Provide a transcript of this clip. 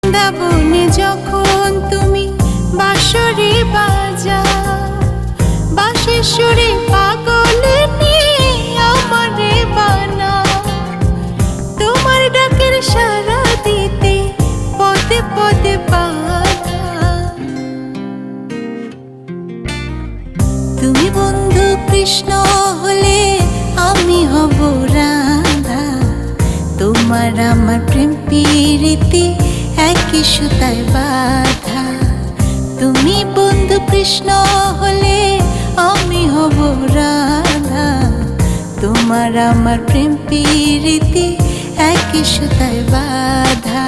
বৃন্দাবনে যখন তুমি বাঁশরি বাজাও, বাঁশির সুরে পাগল নিয়ে আমারে বানাও। তোমার ডাকের সাড়া দিতে পদে পদে বাধা। তুমি বন্ধু কৃষ্ণ হলে আমি হব রাধা। তোমার আমার প্রেম প্রীতি একই সুতায় বাঁধা। তুমি বন্ধু কৃষ্ণ হলে আমি হব রাধা। তোমার আমার প্রেম প্রীতি একই সুতায় বাঁধা।